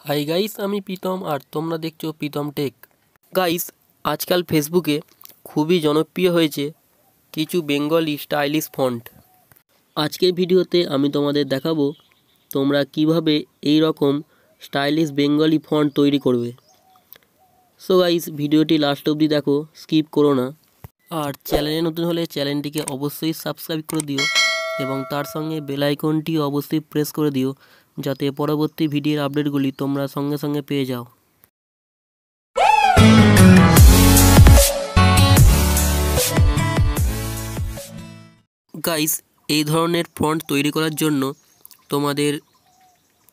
Hi guys, আমি প্রীতম আর তোমরা দেখছো প্রীতম টেক। গাইস, আজকাল ফেসবুকে খুবই জনপ্রিয় হয়েছে কিছু বেঙ্গলি স্টাইলিশ ফন্ট। আজকের ভিডিওতে আমি তোমাদের দেখাবো তোমরা কিভাবে এই রকম স্টাইলিশ বেঙ্গলি ফন্ট তৈরি করবে। সো গাইস, ভিডিওটি লাস্ট অবধি দেখো, স্কিপ করো না। আর চ্যানেলে নতুন হলে চ্যানেলটিকে অবশ্যই সাবস্ক্রাইব করে দিও এবং তার সঙ্গে বেল আইকনটি অবশ্যই প্রেস করে দিও, যাতে পরবর্তী ভিডিওর আপডেটগুলি তোমরা সঙ্গে সঙ্গে পেয়ে যাও। গাইস, এই ধরনের ফন্ট তৈরি করার জন্য তোমাদের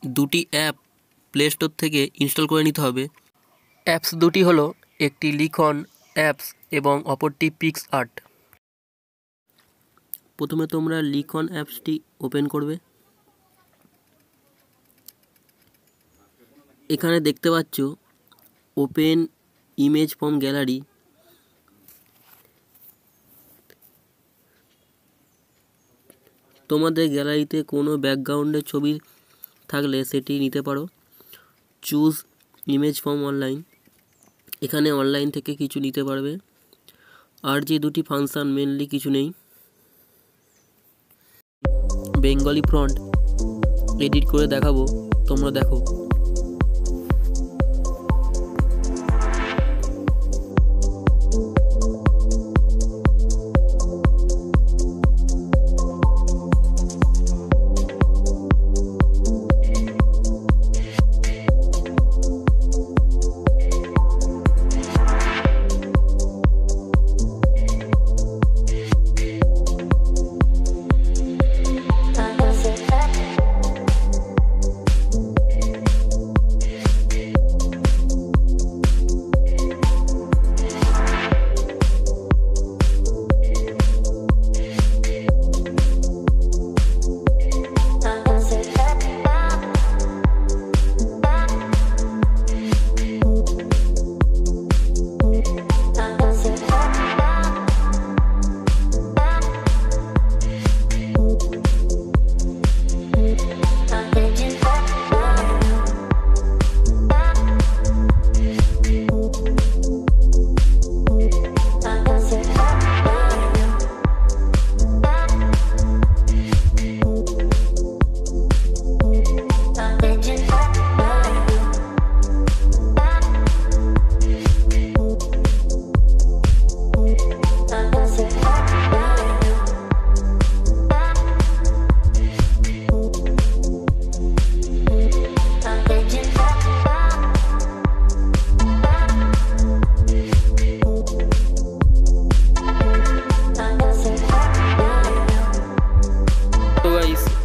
দুটি অ্যাপ প্লে স্টোর থেকে ইনস্টল করে নিতে হবে। অ্যাপস দুটি হলো, একটি লিখন অ্যাপস এবং অপরটি পিক্স আর্ট। প্রথমে তোমরা লিখন অ্যাপসটি ওপেন করবে। এখানে দেখতে পাচ্ছ ওপেন ইমেজ ফ্রম গ্যালারি। তোমাদের গ্যালারিতে কোনো ব্যাকগ্রাউন্ডের ছবি থাকলে সেটি নিতে পারো। চুজ ইমেজ ফ্রম অনলাইন, এখানে অনলাইন থেকে কিছু নিতে পারবে। আর যে দুটি ফাংশন মেনলি কিছু নেই। বেঙ্গলি ফন্ট এডিট করে দেখাবো, তোমরা দেখো।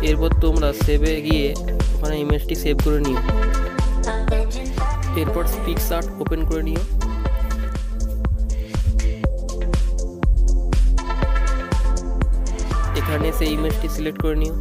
এরপর তোমরা সেভে গিয়ে ওখানে ইমেজটি সেভ করে নিও। এরপর পিক্স আর্ট ওপেন করে নিও। এখানে সেই ইমেজটি সিলেক্ট করে নিও।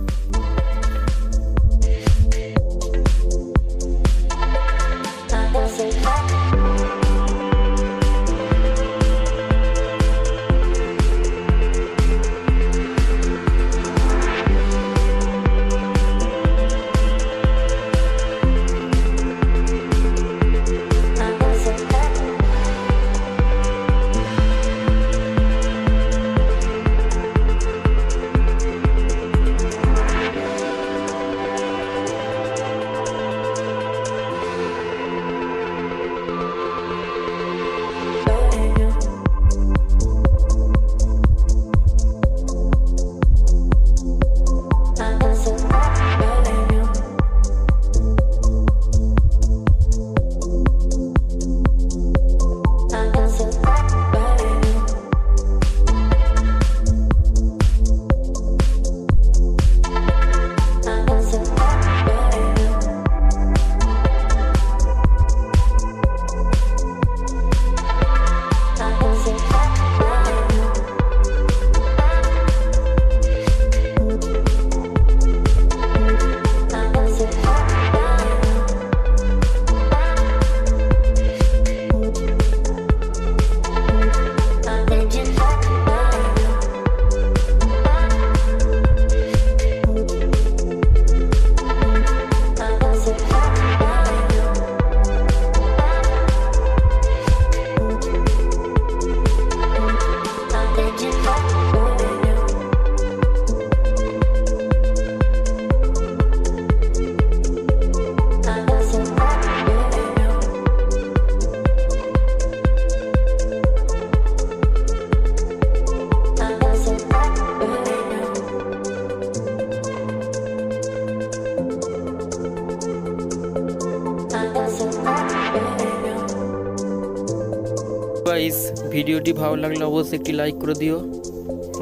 গাইস, ভিডিওটি ভালো লাগলে অবশ্যই একটি লাইক করে দিও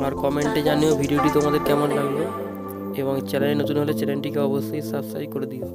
আর কমেন্টে জানিও ভিডিওটি তোমাদের কেমন লাগলো এবং চ্যানেলে নতুন হলে চ্যানেলটিকে অবশ্যই সাবস্ক্রাইব করে দিও।